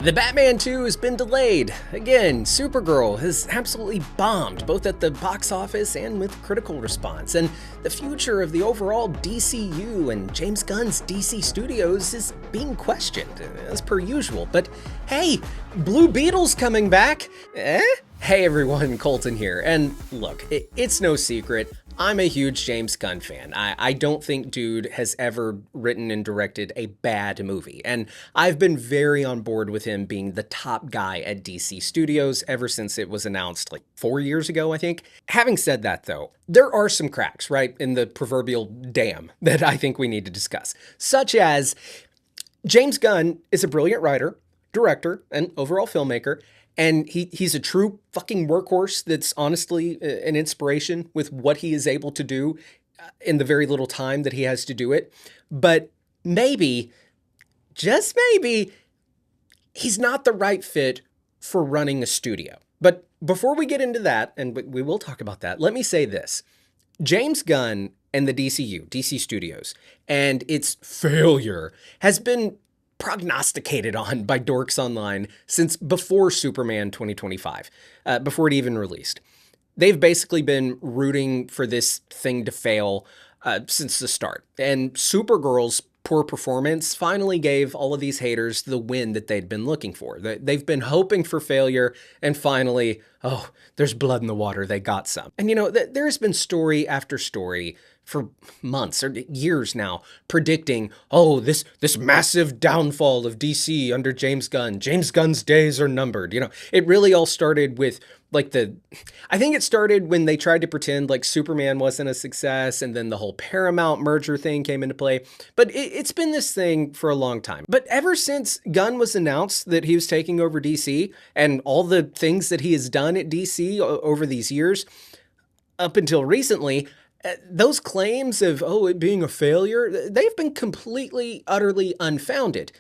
The Batman 2 has been delayed. Again, Supergirl has absolutely bombed, both at the box office and with critical response. And the future of the overall DCU and James Gunn's DC Studios is being questioned, as per usual. But hey, Blue Beetle's coming back! Hey everyone, Colton here. And look, it's no secret, I'm a huge James Gunn fan. I don't think dude has ever written and directed a bad movie, and I've been very on board with him being the top guy at DC Studios ever since it was announced like 4 years ago, I think. Having said that though, there are some cracks, right, in the proverbial dam that I think we need to discuss, such as James Gunn is a brilliant writer, director, and overall filmmaker, and he's a true fucking workhorse that's honestly an inspiration with what he is able to do in the very little time that he has to do it. But maybe, just maybe, he's not the right fit for running a studio. But before we get into that, and we will talk about that, let me say this. James Gunn and the DCU, DC Studios, and its failure has been prognosticated on by dorks online since before Superman 2025, before it even released. They've basically been rooting for this thing to fail since the start. And Supergirl's poor performance finally gave all of these haters the win that they'd been looking for. They've been hoping for failure, and finally, oh, there's blood in the water, they got some. And you know, there's been story after story for months or years now predicting, oh, this massive downfall of DC under James Gunn. James Gunn's days are numbered. You know, it really all started with I think it started when they tried to pretend like Superman wasn't a success, and then the whole Paramount merger thing came into play. But it's been this thing for a long time. But ever since Gunn was announced that he was taking over DC and all the things that he has done at DC over these years, up until recently, those claims of, oh, it being a failure, they've been completely, utterly unfounded.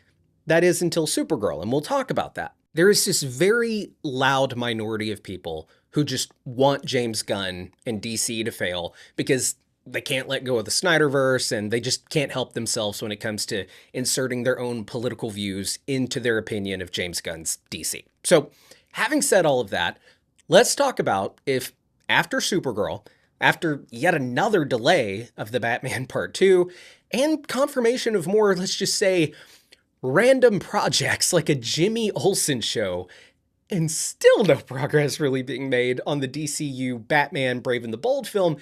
That is until Supergirl, and we'll talk about that. There is this very loud minority of people who just want James Gunn and DC to fail because they can't let go of the Snyderverse and they just can't help themselves when it comes to inserting their own political views into their opinion of James Gunn's DC. So, having said all of that, let's talk about if after Supergirl, after yet another delay of the Batman Part 2, and confirmation of more, let's just say, random projects like a Jimmy Olsen show, and still no progress really being made on the DCU Batman Brave and the Bold film,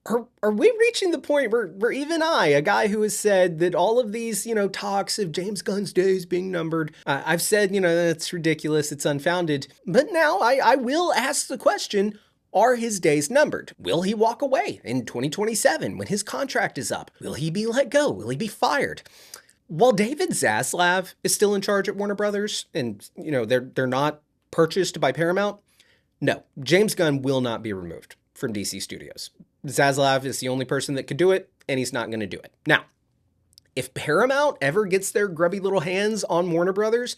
are we reaching the point where even I, a guy who has said that all of these, talks of James Gunn's days being numbered, I've said, that's ridiculous, it's unfounded, but now I will ask the question, are his days numbered? Will he walk away in 2027 when his contract is up? Will he be let go? Will he be fired? While David Zaslav is still in charge at Warner Brothers and, they're not purchased by Paramount, no, James Gunn will not be removed from DC Studios. Zaslav is the only person that could do it, and he's not going to do it. Now, if Paramount ever gets their grubby little hands on Warner Brothers,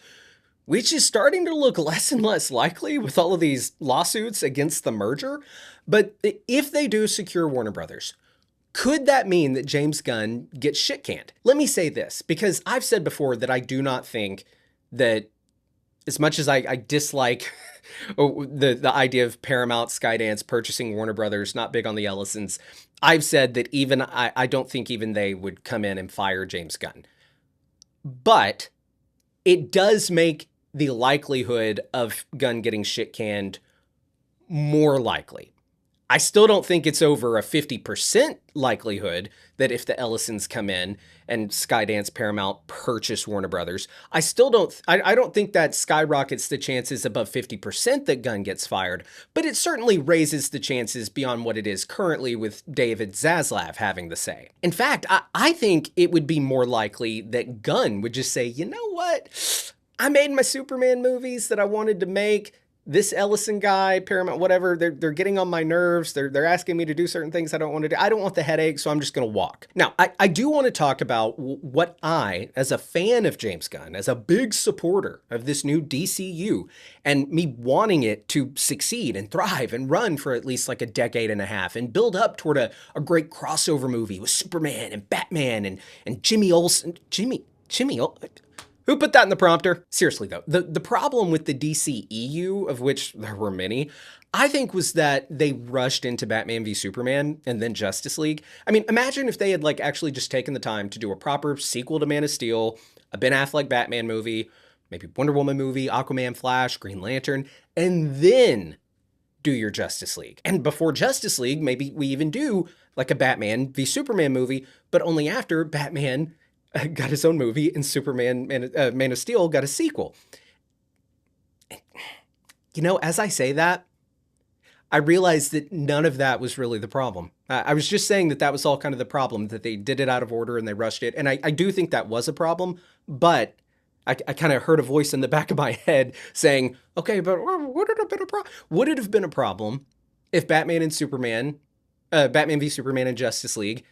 which is starting to look less and less likely with all of these lawsuits against the merger, but if they do secure Warner Brothers, could that mean that James Gunn gets shit canned? Let me say this, because I've said before that I do not think that, as much as I dislike the idea of Paramount, Skydance purchasing Warner Brothers, not big on the Ellisons, I've said that even I don't think even they would come in and fire James Gunn. But it does make the likelihood of Gunn getting shit canned more likely. I still don't think it's over a 50% likelihood that if the Ellisons come in and Skydance Paramount purchase Warner Brothers, I don't think that skyrockets the chances above 50% that Gunn gets fired, but it certainly raises the chances beyond what it is currently with David Zaslav having the say. In fact, I think it would be more likely that Gunn would just say, you know what? I made my Superman movies that I wanted to make. This Ellison guy, Paramount, whatever, they're getting on my nerves. They're asking me to do certain things I don't want to do. I don't want the headache, so I'm just going to walk. Now, I do want to talk about what I, as a fan of James Gunn, as a big supporter of this new DCU, and me wanting it to succeed and thrive and run for at least like a decade and a half and build up toward a great crossover movie with Superman and Batman and Jimmy Olsen. Jimmy Olsen? Who put that in the prompter? Seriously though, the problem with the DCEU, of which there were many, I think was that they rushed into Batman v Superman and then Justice League. I mean, imagine if they had like actually just taken the time to do a proper sequel to Man of Steel, a Ben Affleck Batman movie, maybe Wonder Woman movie, Aquaman, Flash, Green Lantern, and then do your Justice League. And before Justice League, maybe we even do like a Batman v Superman movie, but only after Batman got his own movie and Superman Man of Steel got a sequel. You know, as I say that, I realized that none of that was really the problem. I was just saying that that was all kind of the problem, that they did it out of order and they rushed it. And I do think that was a problem, but I kind of heard a voice in the back of my head saying, okay, but would it have been a problem? Would it have been a problem if Batman and Superman, Batman v Superman and Justice League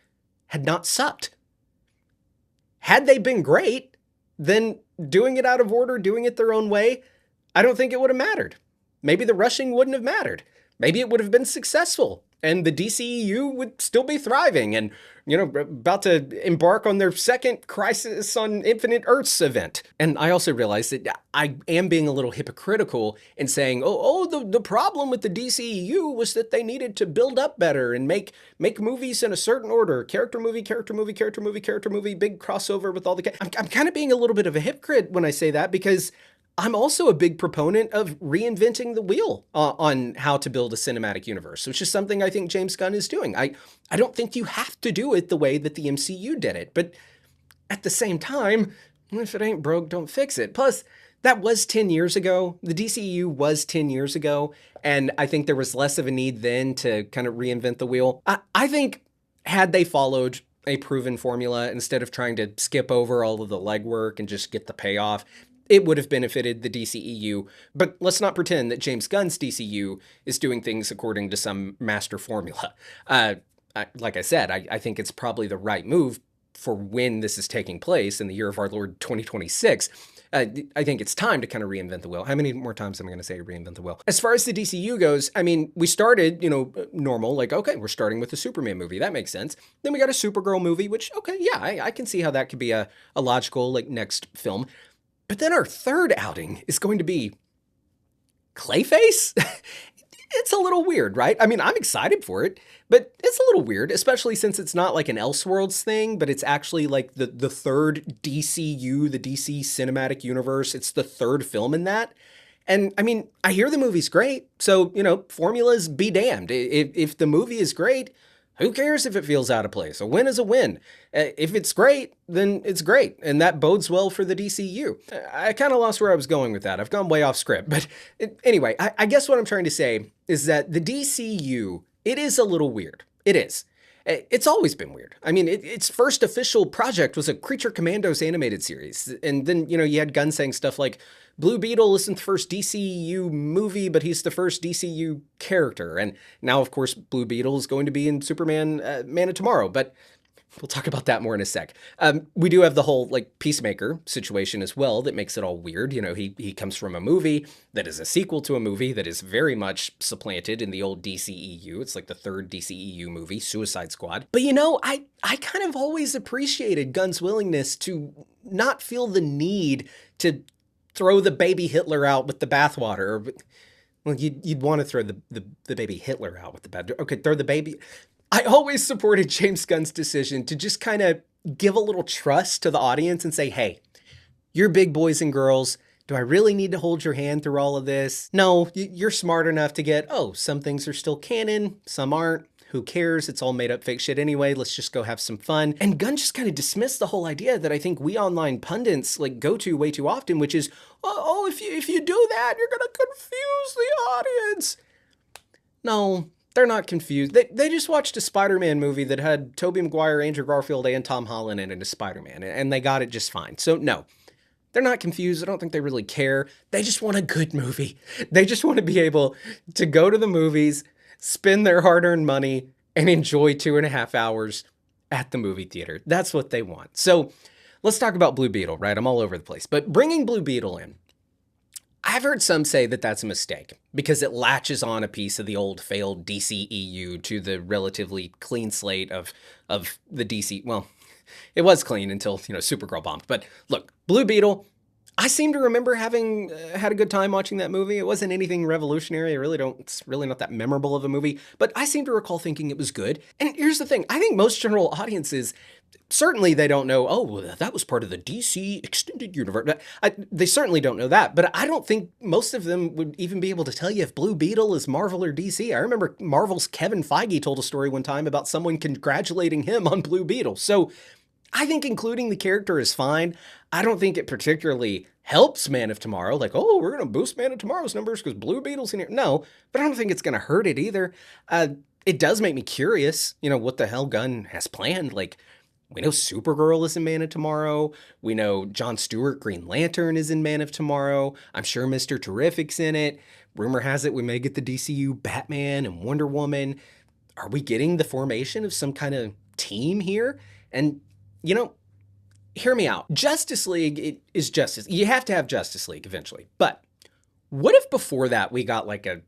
had not sucked? Had they been great, then doing it out of order, doing it their own way, I don't think it would have mattered. Maybe the rushing wouldn't have mattered. Maybe it would have been successful and the DCEU would still be thriving and, you know, about to embark on their second Crisis on Infinite Earths event. And I also realized that I am being a little hypocritical in saying, the problem with the DCEU was that they needed to build up better and make movies in a certain order. Character movie, character movie, character movie, character movie, big crossover with all the... I'm kind of being a little bit of a hypocrite when I say that, because I'm also a big proponent of reinventing the wheel on how to build a cinematic universe, which is something I think James Gunn is doing. I don't think you have to do it the way that the MCU did it, but at the same time, if it ain't broke, don't fix it. Plus, that was 10 years ago. The DCEU was 10 years ago, and I think there was less of a need then to kind of reinvent the wheel. I think had they followed a proven formula instead of trying to skip over all of the legwork and just get the payoff, it would have benefited the DCEU, but let's not pretend that James Gunn's DCU is doing things according to some master formula. Like I said, I think it's probably the right move for when this is taking place in the year of our Lord 2026. I think it's time to kind of reinvent the wheel. How many more times am I going to say reinvent the wheel? As far as the DCU goes, I mean, we started, normal, like, okay, we're starting with the Superman movie. That makes sense. Then we got a Supergirl movie, which, okay, yeah, I can see how that could be a logical, like, next film. But then our third outing is going to be Clayface? It's a little weird, right? I mean, I'm excited for it, but it's a little weird, especially since it's not like an Elseworlds thing, but it's actually like the third DCU, the DC Cinematic Universe. It's the third film in that. And I mean, I hear the movie's great, so, formulas be damned. If the movie is great, who cares if it feels out of place? A win is a win. If it's great, then it's great. And that bodes well for the DCU. I kind of lost where I was going with that. I've gone way off script. But anyway, I guess what I'm trying to say is that the DCU, it is a little weird. It is. It's always been weird. I mean, its first official project was a Creature Commandos animated series. And then, you had Gunn saying stuff like, Blue Beetle isn't the first DCU movie, but he's the first DCU character. And now, of course, Blue Beetle is going to be in Superman Man of Tomorrow. But we'll talk about that more in a sec. We do have the whole Peacemaker situation as well that makes it all weird. He comes from a movie that is a sequel to a movie that is very much supplanted in the old DCEU. It's like the third DCEU movie, Suicide Squad. But I kind of always appreciated Gunn's willingness to not feel the need to throw the baby Hitler out with the bathwater. Well, you'd want to throw the baby Hitler out with the bathwater. Okay, throw the baby... I always supported James Gunn's decision to just kind of give a little trust to the audience and say, hey, you're big boys and girls. Do I really need to hold your hand through all of this? No, you're smart enough to get, some things are still canon, some aren't. Who cares? It's all made up fake shit anyway. Let's just go have some fun. And Gunn just kind of dismissed the whole idea that I think we online pundits go to way too often, which is, if you do that, you're going to confuse the audience. No. They're not confused. They just watched a Spider-Man movie that had Tobey Maguire, Andrew Garfield, and Tom Holland in it as Spider-Man, and they got it just fine. So no, they're not confused. I don't think they really care. They just want a good movie. They just want to be able to go to the movies, spend their hard-earned money, and enjoy 2.5 hours at the movie theater. That's what they want. So let's talk about Blue Beetle, right? I'm all over the place. But bringing Blue Beetle in, I've heard some say that that's a mistake because it latches on a piece of the old failed DCEU to the relatively clean slate of the DC. Well, it was clean until, Supergirl bombed. But look, Blue Beetle, I seem to remember having had a good time watching that movie. It wasn't anything revolutionary. It's really not that memorable of a movie, but I seem to recall thinking it was good. And here's the thing. I think most general audiences, certainly they don't know, oh, well, that was part of the DC extended universe. They certainly don't know that, but I don't think most of them would even be able to tell you if Blue Beetle is Marvel or DC. I remember Marvel's Kevin Feige told a story one time about someone congratulating him on Blue Beetle. So I think including the character is fine. I don't think it particularly helps Man of Tomorrow. Like, oh, we're going to boost Man of Tomorrow's numbers because Blue Beetle's in here. No, but I don't think it's going to hurt it either. It does make me curious, what the hell Gunn has planned. Like, we know Supergirl is in Man of Tomorrow. We know Jon Stewart, Green Lantern, is in Man of Tomorrow. I'm sure Mr. Terrific's in it. Rumor has it we may get the DCU Batman and Wonder Woman. Are we getting the formation of some kind of team here? And hear me out. Justice League is Justice. You have to have Justice League eventually. But what if before that we got like a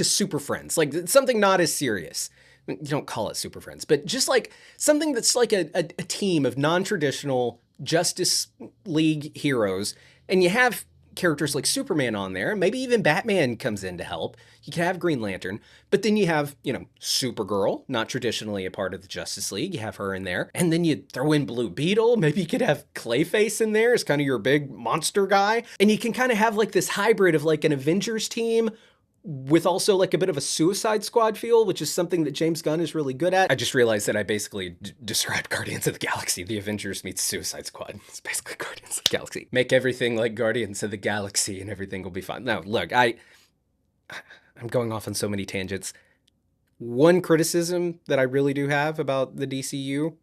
Super Friends, like something not as serious? You don't call it Super Friends, but just like something that's like a team of non-traditional Justice League heroes, and you have characters like Superman on there, maybe even Batman comes in to help. You can have Green Lantern, but then you have, Supergirl, not traditionally a part of the Justice League. You have her in there. And then you throw in Blue Beetle. Maybe you could have Clayface in there as kind of your big monster guy. And you can kind of have like this hybrid of like an Avengers team with also like a bit of a Suicide Squad feel, which is something that James Gunn is really good at. I just realized that I basically described Guardians of the Galaxy. The Avengers meets Suicide Squad. It's basically Guardians of the Galaxy. Make everything like Guardians of the Galaxy and everything will be fine. Now, look, I'm going off on so many tangents. One criticism that I really do have about the DCU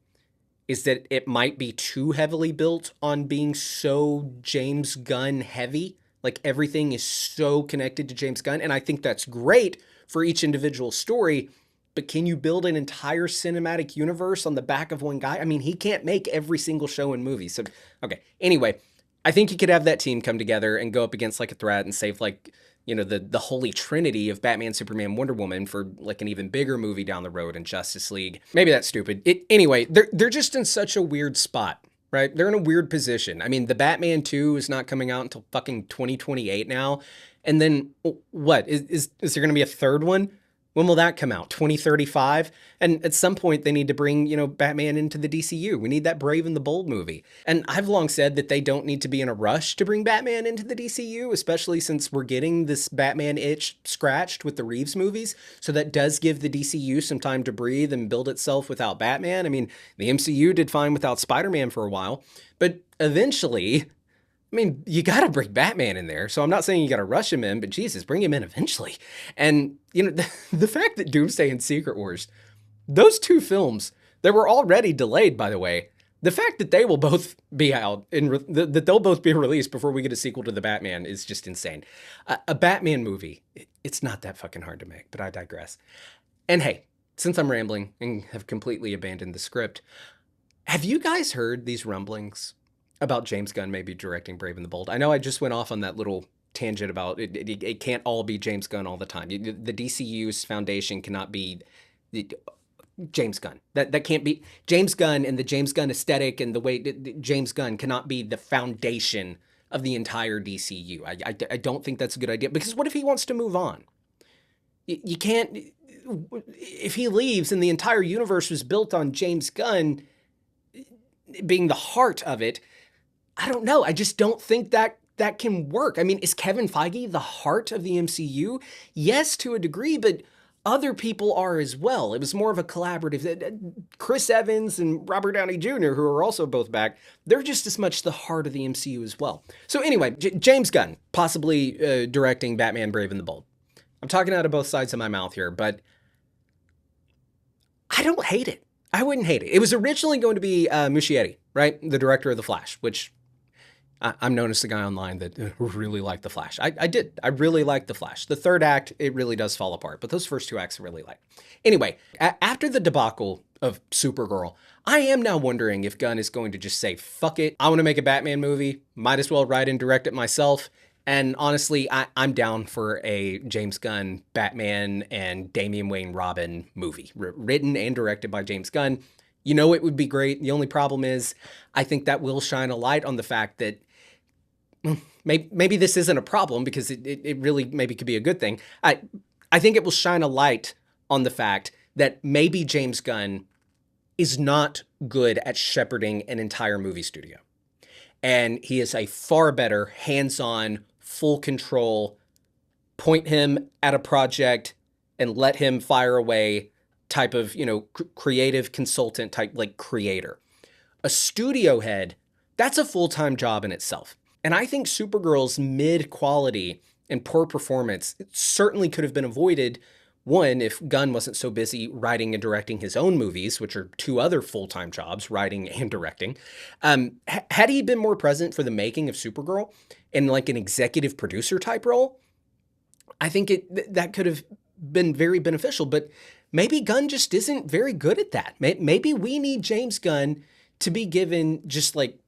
is that it might be too heavily built on being so James Gunn heavy. Like everything is so connected to James Gunn. And I think that's great for each individual story. But can you build an entire cinematic universe on the back of one guy? I mean, he can't make every single show and movie. So, okay. Anyway, I think you could have that team come together and go up against like a threat and save like, the holy trinity of Batman, Superman, Wonder Woman for like an even bigger movie down the road in Justice League. Maybe that's stupid. Anyway, they're just in such a weird spot. Right? They're in a weird position. I mean, the Batman 2 is not coming out until fucking 2028 now. And then what? Is there going to be a third one? When will that come out? 2035? And at some point they need to bring, Batman into the DCU. We need that Brave and the Bold movie. And I've long said that they don't need to be in a rush to bring Batman into the DCU, especially since we're getting this Batman itch scratched with the Reeves movies. So that does give the DCU some time to breathe and build itself without Batman. I mean, the MCU did fine without Spider-Man for a while, but eventually, you got to bring Batman in there. So I'm not saying you got to rush him in, but Jesus, bring him in eventually. And, the fact that Doomsday and Secret Wars, those two films that were already delayed, by the way, the fact that they will both be out and that they'll both be released before we get a sequel to the Batman is just insane. A Batman movie, it's not that fucking hard to make, but I digress. And hey, since I'm rambling and have completely abandoned the script, have you guys heard these rumblings about James Gunn maybe directing Brave and the Bold? I know I just went off on that little tangent about it can't all be James Gunn all the time. The DCU's foundation cannot be James Gunn. That can't be James Gunn, and the James Gunn aesthetic and the way James Gunn cannot be the foundation of the entire DCU. I don't think that's a good idea, because what if he wants to move on? You can't, if he leaves and the entire universe was built on James Gunn being the heart of it, I don't know. I just don't think that can work. I mean, is Kevin Feige the heart of the MCU? Yes, to a degree, but other people are as well. It was more of a collaborative. Chris Evans and Robert Downey Jr., who are also both back, they're just as much the heart of the MCU as well. So anyway, James Gunn possibly directing Batman Brave and the Bold. I'm talking out of both sides of my mouth here, but I don't hate it. I wouldn't hate it. It was originally going to be Muschietti, right? The director of The Flash, which I'm known as the guy online that really liked The Flash. I did. I really liked The Flash. The third act, it really does fall apart, but those first two acts I really like. Anyway, after the debacle of Supergirl, I am now wondering if Gunn is going to just say, fuck it, I want to make a Batman movie, might as well write and direct it myself. And honestly, I'm down for a James Gunn Batman and Damian Wayne Robin movie, written and directed by James Gunn. It would be great. The only problem is I think that will shine a light on the fact that maybe this isn't a problem because it really maybe could be a good thing. I think it will shine a light on the fact that maybe James Gunn is not good at shepherding an entire movie studio. And he is a far better hands-on, full control, point him at a project and let him fire away type of, creative consultant type, like creator. A studio head, that's a full-time job in itself. And I think Supergirl's mid-quality and poor performance certainly could have been avoided. One, if Gunn wasn't so busy writing and directing his own movies, which are two other full-time jobs, writing and directing. Had he been more present for the making of Supergirl in like an executive producer type role, I think that could have been very beneficial. But maybe Gunn just isn't very good at that. Maybe we need James Gunn to be given just like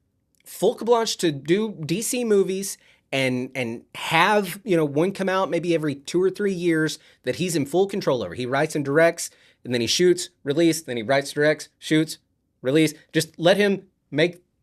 full carte blanche to do DC movies and have, one come out maybe every 2 or 3 years that he's in full control over. He writes and directs, and then he shoots, release, then he writes, directs, shoots, release. Just let him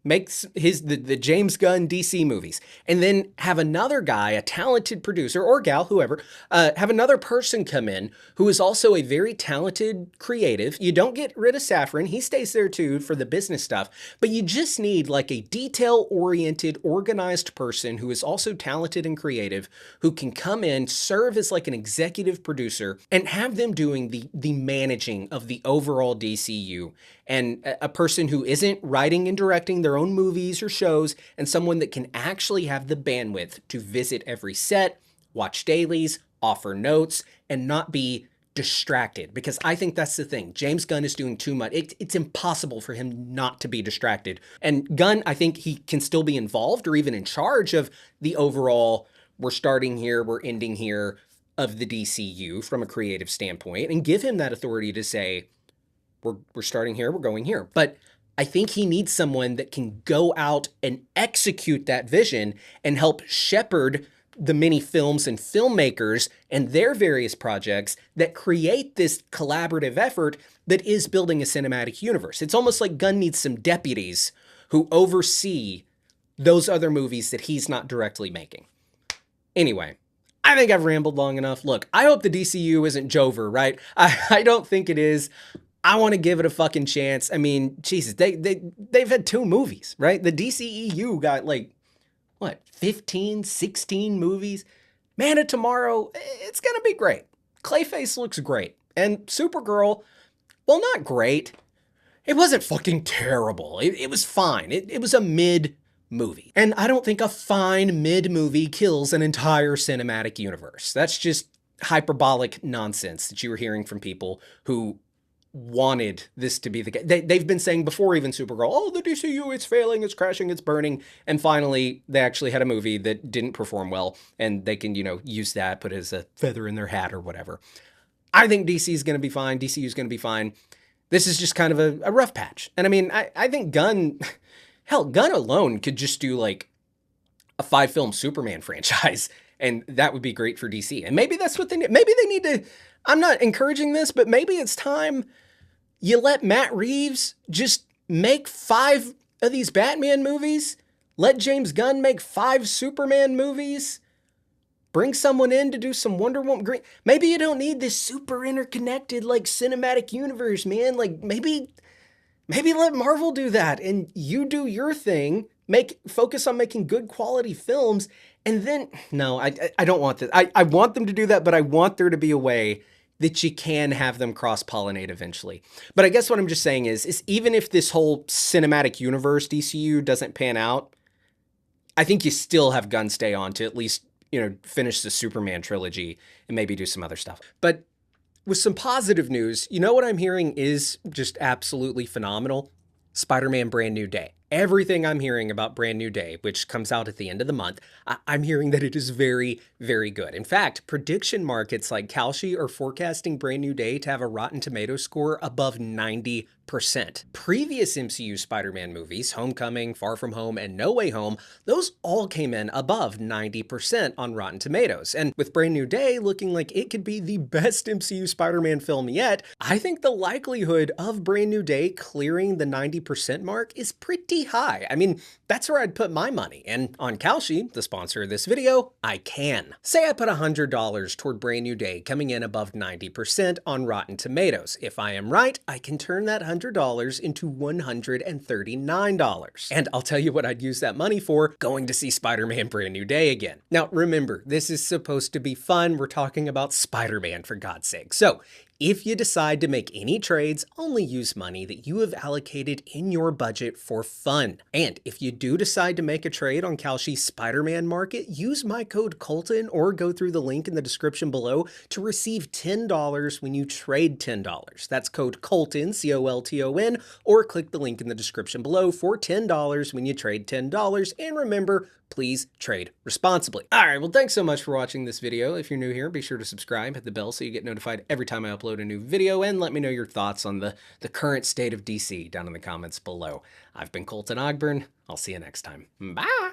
makes the James Gunn DC movies, and then have another guy, a talented producer or gal, whoever, have another person come in who is also a very talented creative. You don't get rid of Safran. He stays there too for the business stuff, but you just need like a detail-oriented, organized person who is also talented and creative, who can come in, serve as like an executive producer, and have them doing the managing of the overall DCU. And a person who isn't writing and directing their own movies or shows, and someone that can actually have the bandwidth to visit every set, watch dailies, offer notes, and not be distracted. Because I think that's the thing. James Gunn is doing too much. It's impossible for him not to be distracted. And Gunn, I think he can still be involved or even in charge of the overall, we're starting here, we're ending here of the DCU from a creative standpoint, and give him that authority to say, we're starting here, we're going here. But I think he needs someone that can go out and execute that vision and help shepherd the many films and filmmakers and their various projects that create this collaborative effort that is building a cinematic universe. It's almost like Gunn needs some deputies who oversee those other movies that he's not directly making. Anyway, I think I've rambled long enough. Look, I hope the DCU isn't Jover, right? I don't think it is. I want to give it a fucking chance. I mean, Jesus, they've had 2 movies, right? The DCEU got like, 15, 16 movies? Man of Tomorrow, it's going to be great. Clayface looks great. And Supergirl, well, not great. It wasn't fucking terrible. It was fine. It was a mid movie. And I don't think a fine mid movie kills an entire cinematic universe. That's just hyperbolic nonsense that you were hearing from people who wanted this to be the case. They've been saying before even Supergirl, oh, the DCU, it's failing, it's crashing, it's burning. And finally, they actually had a movie that didn't perform well, and they can, use that, put it as a feather in their hat or whatever. I think DC is going to be fine. DCU is going to be fine. This is just kind of a rough patch. And I mean, I think Gunn alone could just do like a 5-film Superman franchise, and that would be great for DC. And maybe that's what they need. Maybe they need to, I'm not encouraging this, but maybe it's time you let Matt Reeves just make 5 of these Batman movies. Let James Gunn make 5 Superman movies. Bring someone in to do some Wonder Woman. Maybe you don't need this super interconnected like cinematic universe, man. Like maybe let Marvel do that and you do your thing. Focus on making good quality films. And then, no, I don't want this. I want them to do that, but I want there to be a way that you can have them cross-pollinate eventually. But I guess what I'm just saying is even if this whole cinematic universe DCU doesn't pan out, I think you still have Gunn stay on to at least, finish the Superman trilogy and maybe do some other stuff. But with some positive news, what I'm hearing is just absolutely phenomenal. Spider-Man Brand New Day. Everything I'm hearing about Brand New Day, which comes out at the end of the month, I'm hearing that it is very, very good. In fact, prediction markets like Kalshi are forecasting Brand New Day to have a Rotten Tomatoes score above 90%. Previous MCU Spider-Man movies, Homecoming, Far From Home, and No Way Home, those all came in above 90% on Rotten Tomatoes. And with Brand New Day looking like it could be the best MCU Spider-Man film yet, I think the likelihood of Brand New Day clearing the 90% mark is pretty high. I mean, that's where I'd put my money. And on Kalshi, the sponsor of this video, I can. Say I put $100 toward Brand New Day coming in above 90% on Rotten Tomatoes. If I am right, I can turn that $100 into $139. And I'll tell you what I'd use that money for: going to see Spider-Man Brand New Day again. Now remember, this is supposed to be fun. We're talking about Spider-Man, for God's sake. So if you decide to make any trades, only use money that you have allocated in your budget for fun. And if you do decide to make a trade on Kalshi's Spider-Man market, use my code Colton or go through the link in the description below to receive $10 when you trade $10. That's code Colton, C-O-L-T-O-N, or click the link in the description below for $10 when you trade $10. And remember, please trade responsibly. All right, well, thanks so much for watching this video. If you're new here, be sure to subscribe, hit the bell so you get notified every time I upload a new video, and let me know your thoughts on the current state of DC down in the comments below. I've been Colton Ogburn. I'll see you next time. Bye!